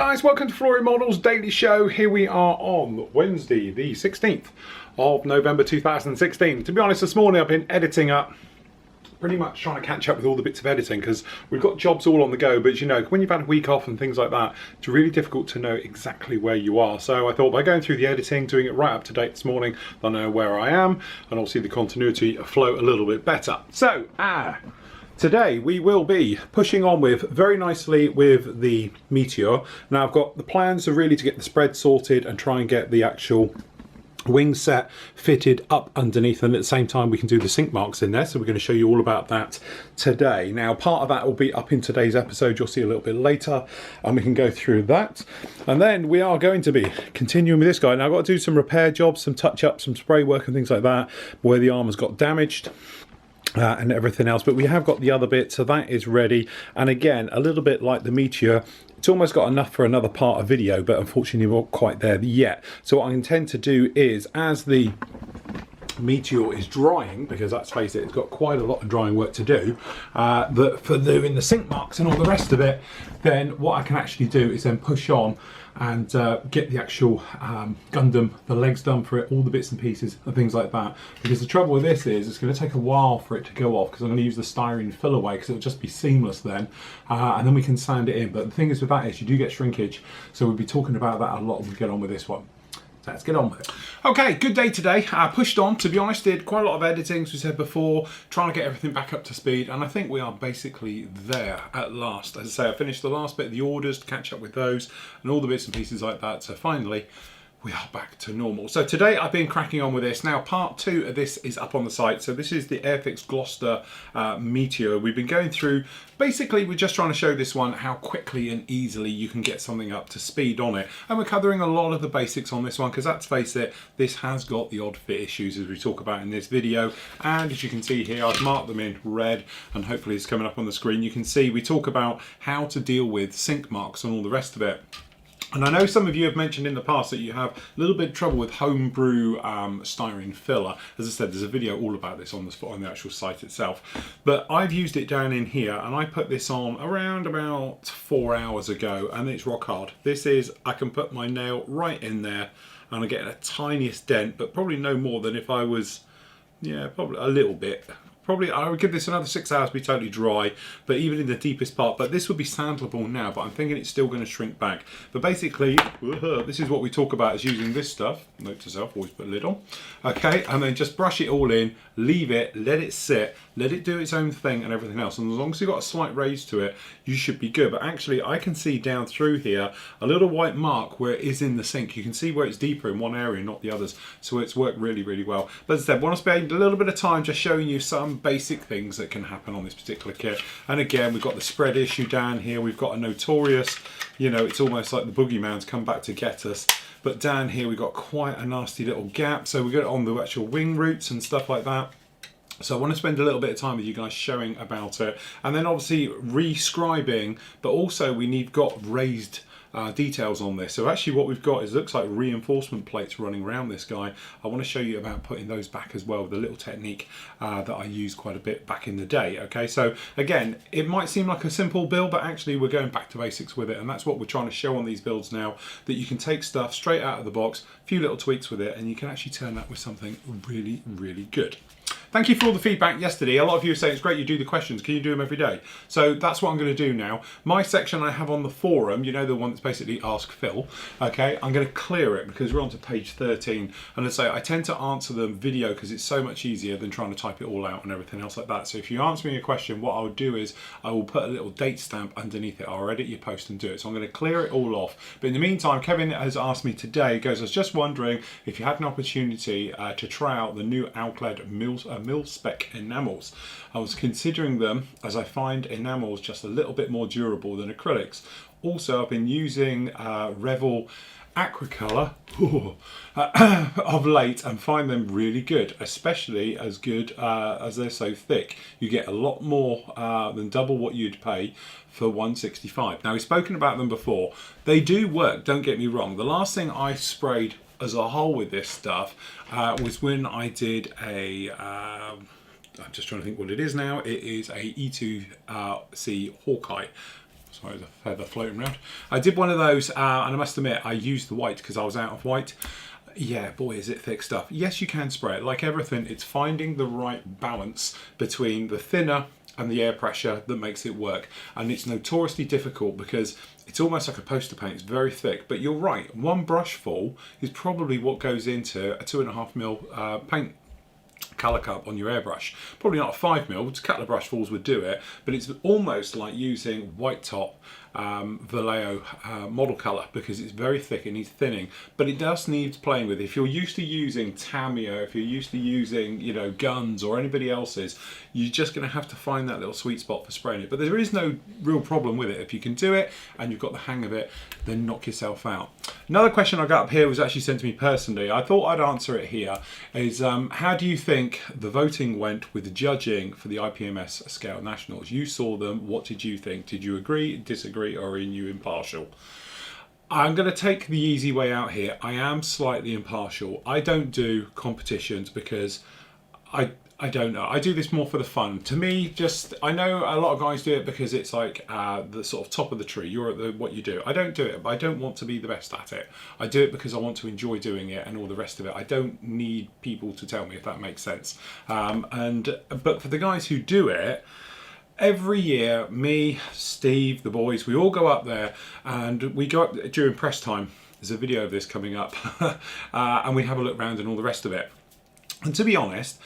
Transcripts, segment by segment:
guys, welcome to Flory Models Daily Show. Here we are on Wednesday the 16th of November 2016. To be honest, this morning I've been editing up, pretty much trying to catch up with all the bits of editing because we've got jobs all on the go, but you know, when you've had a week off and things like that, it's really difficult to know exactly where you are. So I thought by going through the editing, doing it right up to date this morning, I know where I am and obviously the continuity flow a little bit better. So, today we will be pushing on with very nicely with the Meteor. Now I've got the plans are really to get the spread sorted and try and get the actual wing set fitted up underneath, and at the same time we can do the sink marks in there, so we're going to show you all about that today. Now part of that will be up in today's episode, you'll see a little bit later, and we can go through that. And then we are going to be continuing with this guy. Now I've got to do some repair jobs, some touch up, some spray work and things like that where the armor's got damaged. And everything else, but we have got the other bit, so that is ready. And again, a little bit like the Meteor, it's almost got enough for another part of video, but unfortunately we're not quite there yet. So what I intend to do is, as the Meteor is drying, because let's face it, it's got quite a lot of drying work to do, but for doing the sink marks and all the rest of it, then what I can actually do is then push on and get the actual Gundam, the legs done for it, all the bits and pieces and things like that. Because the trouble with this is it's going to take a while for it to go off, because I'm going to use the styrene fill away because it'll just be seamless then, and then we can sand it in. But the thing is with that is you do get shrinkage, so we'll be talking about that a lot when we get on with this one. Let's get on with it. Okay, good day today. I pushed on, to be honest, did quite a lot of editing, as we said before, trying to get everything back up to speed, and I think we are basically there at last. As I say, I finished the last bit of the orders to catch up with those and all the bits and pieces like that, so finally we are back to normal. So today I've been cracking on with this. Now part 2 of this is up on the site. So this is the Airfix Gloucester Meteor. We've been going through, basically we're just trying to show this one how quickly and easily you can get something up to speed on it. And we're covering a lot of the basics on this one, because let's face it, this has got the odd fit issues as we talk about in this video. And as you can see here, I've marked them in red, and hopefully it's coming up on the screen. You can see we talk about how to deal with sink marks and all the rest of it. And I know some of you have mentioned in the past that you have a little bit of trouble with homebrew styrene filler. As I said, there's a video all about this on the actual site itself. But I've used it down in here, and I put this on around about 4 hours ago, and it's rock hard. This is, I can put my nail right in there, and I get a tiniest dent, but probably no more than if I was, yeah, probably a little bit. Probably I would give this another 6 hours to be totally dry, but even in the deepest part. But this would be sandable now, but I'm thinking it's still going to shrink back. But basically, this is what we talk about, is using this stuff. Note to self, always put a lid on. Okay, and then just brush it all in, leave it, let it sit, let it do its own thing and everything else. And as long as you've got a slight raise to it, you should be good. But actually, I can see down through here a little white mark where it is in the sink. You can see where it's deeper in one area, not the others. So it's worked really, really well. But as I said, I want to spend a little bit of time just showing you some basic things that can happen on this particular kit. And again, we've got the spread issue down here. We've got a notorious, you know, it's almost like the boogeyman's come back to get us. But down here we've got quite a nasty little gap. So we got it on the actual wing roots and stuff like that. So I want to spend a little bit of time with you guys showing about it, and then obviously re-scribing, but also we've got raised details on this. So actually what we've got is, looks like reinforcement plates running around this guy. I want to show you about putting those back as well with a little technique that I used quite a bit back in the day. Okay, so again, it might seem like a simple build, but actually we're going back to basics with it, and that's what we're trying to show on these builds now, that you can take stuff straight out of the box, a few little tweaks with it, and you can actually turn that with something really, really good. Thank you for all the feedback yesterday. A lot of you are saying it's great you do the questions. Can you do them every day? So that's what I'm going to do now. My section I have on the forum, you know, the one that's basically Ask Phil. Okay, I'm going to clear it because we're on to page 13. And I say I tend to answer them video because it's so much easier than trying to type it all out and everything else like that. So if you answer me a question, what I'll do is I will put a little date stamp underneath it. I'll edit your post and do it. So I'm going to clear it all off. But in the meantime, Kevin has asked me today, goes, I was just wondering if you had an opportunity to try out the new Outlet mil-spec enamels. I was considering them as I find enamels just a little bit more durable than acrylics. Also, I've been using Revell Aquacolor of late and find them really good, especially as good as they're so thick. You get a lot more than double what you'd pay for 165. Now, we've spoken about them before. They do work, don't get me wrong. The last thing I sprayed as a whole with this stuff was when I did a I'm just trying to think what it is now. It is a E2C Hawkeye. Sorry, there's a feather floating around. I did one of those, and I must admit, I used the white because I was out of white. Yeah, boy, is it thick stuff. Yes, you can spray it. Like everything, it's finding the right balance between the thinner and the air pressure that makes it work. And it's notoriously difficult because it's almost like a poster paint. It's very thick, but you're right. One brush full is probably what goes into a 2.5mm paint colour cup on your airbrush. Probably not a 5mm, a couple of brushfuls would do it, but it's almost like using white top Vallejo model colour because it's very thick, it needs thinning, but it does need playing with. If you're used to using Tamiya, if you're used to using, you know, Guns or anybody else's, you're just going to have to find that little sweet spot for spraying it. But there is no real problem with it. If you can do it and you've got the hang of it, then knock yourself out. Another question I got up here was actually sent to me personally. I thought I'd answer it here. Is how do you think the voting went with the judging for the IPMS Scale Nationals? You saw them. What did you think? Did you agree, disagree, or are you impartial? I'm going to take the easy way out here. I am slightly impartial. I don't do competitions because I don't know. I do this more for the fun. To me, just, I know a lot of guys do it because it's like the sort of top of the tree. You're at what you do. I don't do it, but I don't want to be the best at it. I do it because I want to enjoy doing it and all the rest of it. I don't need people to tell me, if that makes sense. But for the guys who do it, every year, me, Steve, the boys, we all go up there and we go up during press time. There's a video of this coming up and we have a look around and all the rest of it. And to be honest,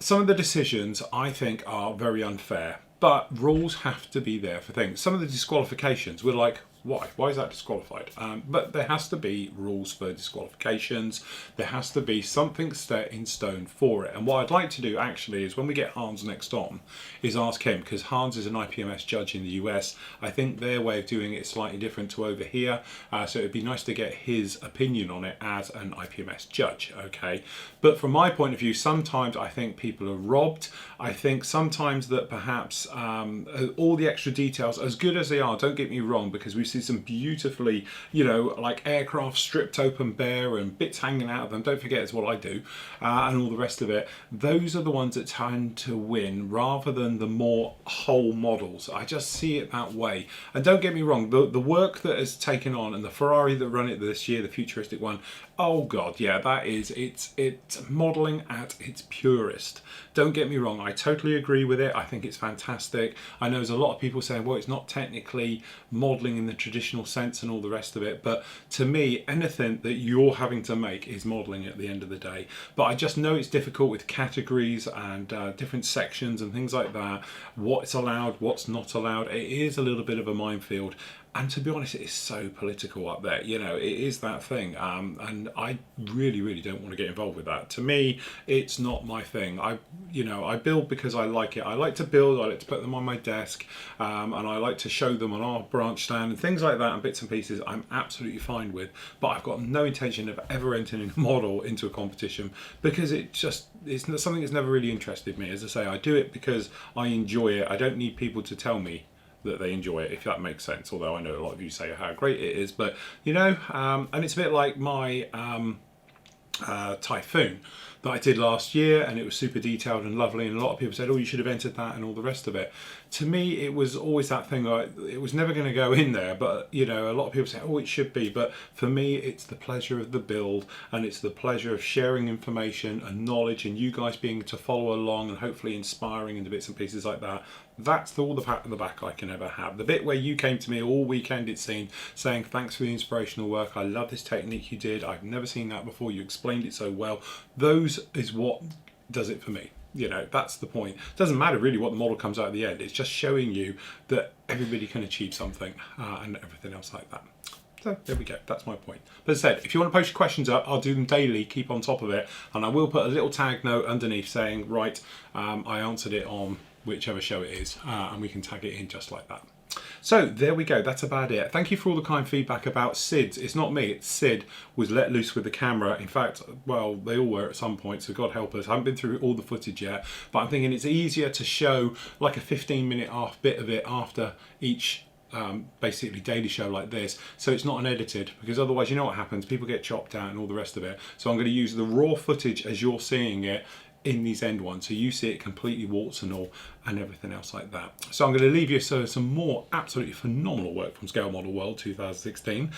some of the decisions I think are very unfair, but rules have to be there for things. Some of the disqualifications, we're like, why? Why is that disqualified? But there has to be rules for disqualifications. There has to be something set in stone for it. And what I'd like to do actually is when we get Hans next on, is ask him, because Hans is an IPMS judge in the US. I think their way of doing it is slightly different to over here. So it'd be nice to get his opinion on it as an IPMS judge, okay? But from my point of view, sometimes I think people are robbed. I think sometimes that perhaps all the extra details, as good as they are, don't get me wrong, because we've see some beautifully, you know, like aircraft stripped open bare and bits hanging out of them. Don't forget, it's what I do, and all the rest of it. Those are the ones that tend to win rather than the more whole models. I just see it that way. And don't get me wrong, the work that has taken on, and the Ferrari that run it this year, the futuristic one, oh god, yeah, that is, it's modelling at its purest. Don't get me wrong, I totally agree with it. I think it's fantastic. I know there's a lot of people saying, well, it's not technically modelling in the traditional sense and all the rest of it, but to me, anything that you're having to make is modelling at the end of the day. But I just know it's difficult with categories and different sections and things like that, what's allowed, what's not allowed. It is a little bit of a minefield. And to be honest, it is so political up there. You know, it is that thing. And I really, really don't want to get involved with that. To me, it's not my thing. I build because I like it. I like to build. I like to put them on my desk. And I like to show them on our branch stand and things like that and bits and pieces I'm absolutely fine with. But I've got no intention of ever entering a model into a competition because it's something that's never really interested me. As I say, I do it because I enjoy it. I don't need people to tell me that they enjoy it, if that makes sense, although I know a lot of you say how great it is, but you know, and it's a bit like my Typhoon that I did last year, and it was super detailed and lovely, and a lot of people said, oh, you should have entered that and all the rest of it. To me, it was always that thing, like, it was never going to go in there, but you know, a lot of people say, oh, it should be, but for me, it's the pleasure of the build, and it's the pleasure of sharing information and knowledge, and you guys being to follow along and hopefully inspiring into bits and pieces like that. That's all the pat on the back I can ever have. The bit where you came to me all weekend, it seemed, saying thanks for the inspirational work, I love this technique you did, I've never seen that before, you explained it so well. Those is what does it for me. You know, that's the point. It doesn't matter really what the model comes out at the end, it's just showing you that everybody can achieve something and everything else like that. So there we go, that's my point. But as I said, if you want to post your questions up, I'll do them daily, keep on top of it, and I will put a little tag note underneath saying, right, I answered it on whichever show it is, and we can tag it in just like that. So there we go, that's about it. Thank you for all the kind feedback about Sid's. It's not me, it's Sid was let loose with the camera. In fact, well, they all were at some point, so God help us. I haven't been through all the footage yet, but I'm thinking it's easier to show like a 15-minute bit of it after each basically daily show like this, so it's not unedited, because otherwise you know what happens, people get chopped out and all the rest of it. So I'm going to use the raw footage as you're seeing it in these end ones, so you see it completely warts and all and everything else like that. So I'm going to leave you some more absolutely phenomenal work from Scale Model World 2016.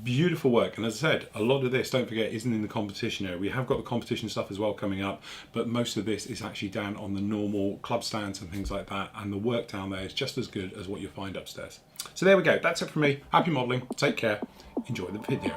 Beautiful work, and as I said, a lot of this, don't forget, isn't in the competition area. We have got the competition stuff as well coming up, but most of this is actually down on the normal club stands and things like that, and the work down there is just as good as what you'll find upstairs. So there we go, that's it from me. Happy modelling, take care, enjoy the video.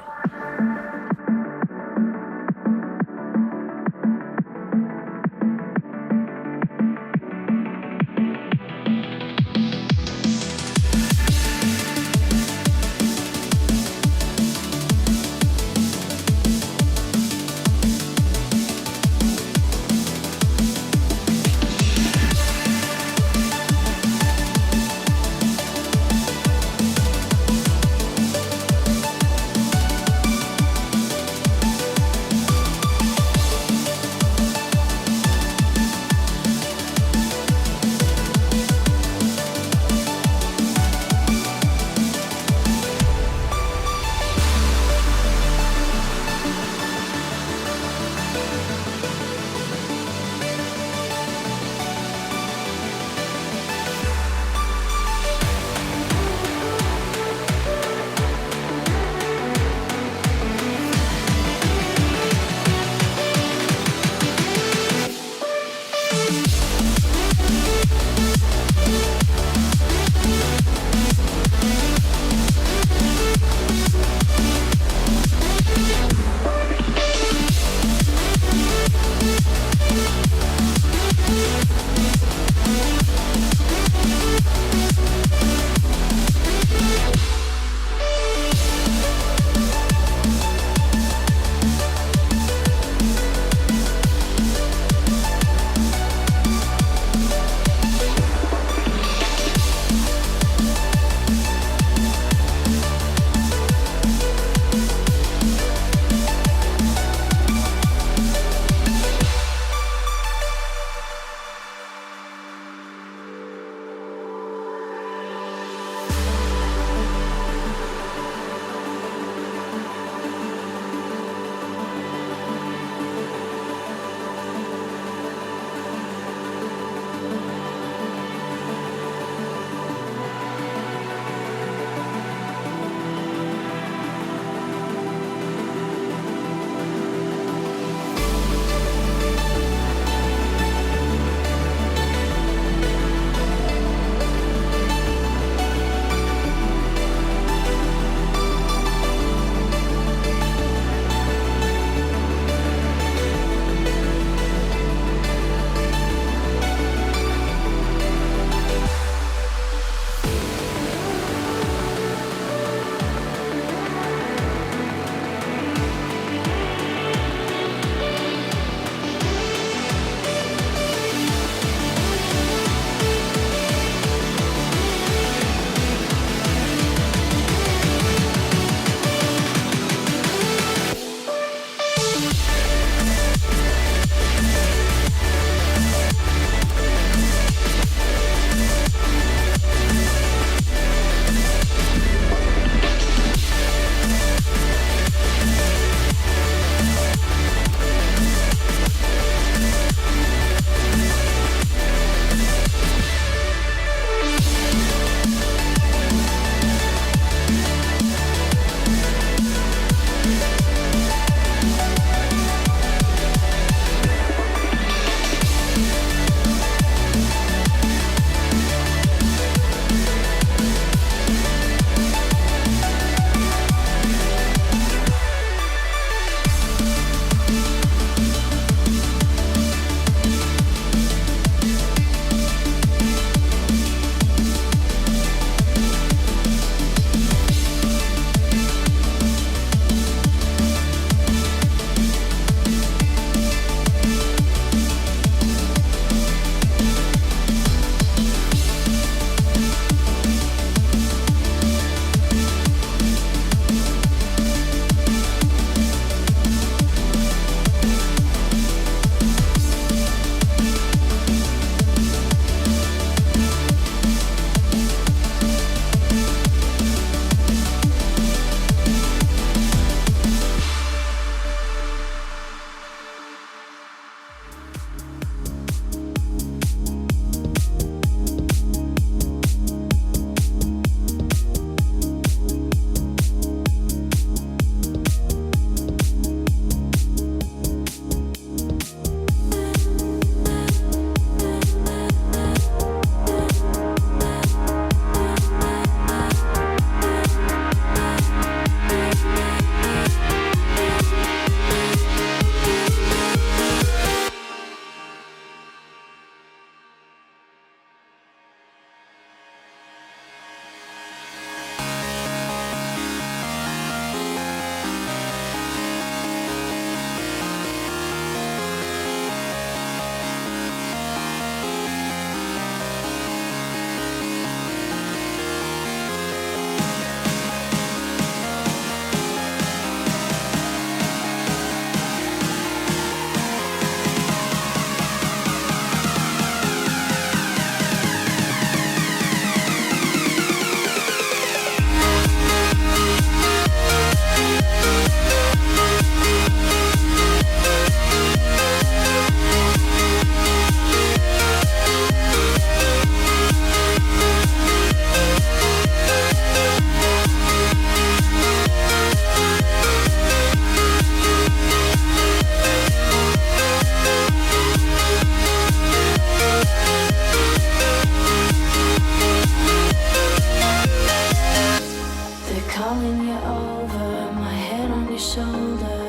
your shoulder.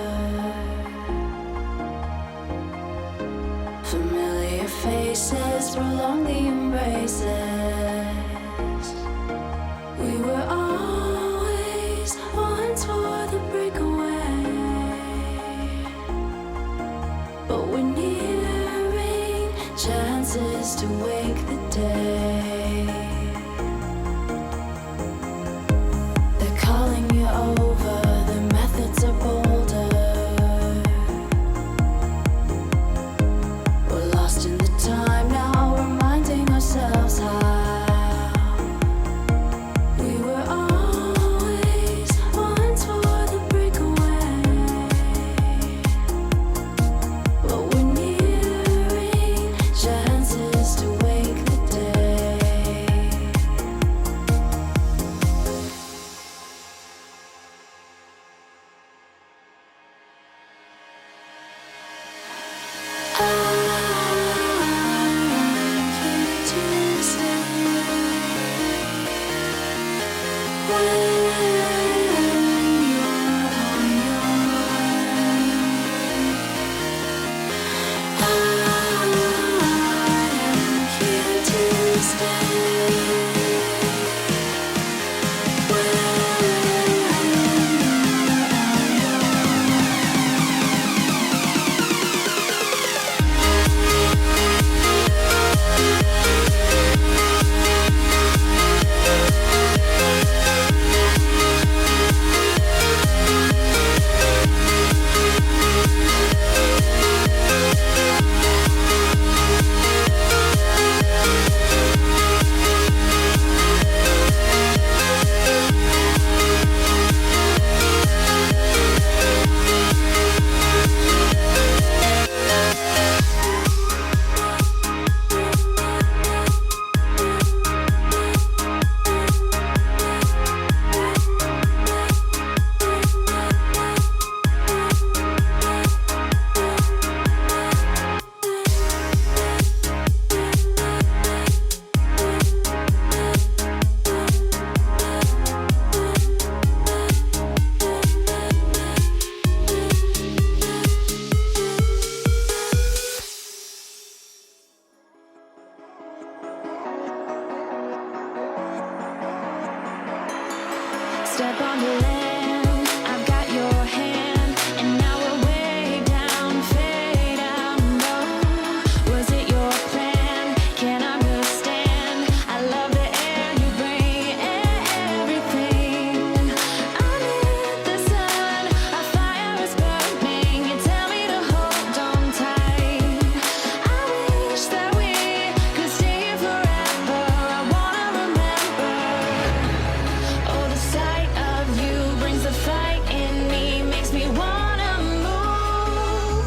Familiar faces prolong the embraces. We were always one toward the breakaway, but we're nearing chances to wake the day. They're calling you over, the methods are bolder. We're lost in the time now, reminding ourselves how we were always one toward the breakaway, but we're nearing chances to wake the day. Step on the land, I've got your hand, and now we're way down, fade out low. Was it your plan? Can't understand. I love the air you bring, everything. Under the sun, our fire is burning. You tell me to hold on tight. I wish that we could stay here forever. I wanna remember. Oh, the sight of you brings the fight in me, makes me wanna move.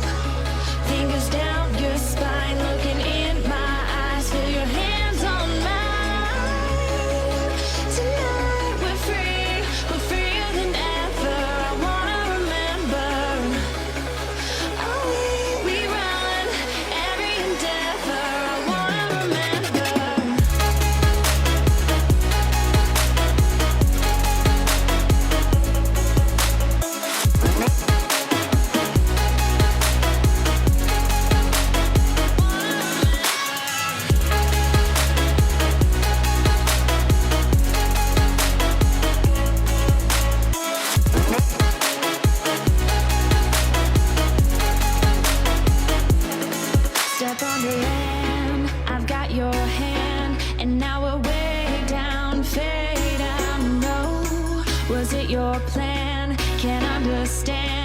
Fingers down your spine, looking in my eyes, feel your hands on mine. Tonight we're freer than ever. I wanna remember. Oh, we run every endeavor. I wanna remember. Step on the land, I've got your hand, and now we're way down, fade out. No, was it your plan? Can't understand.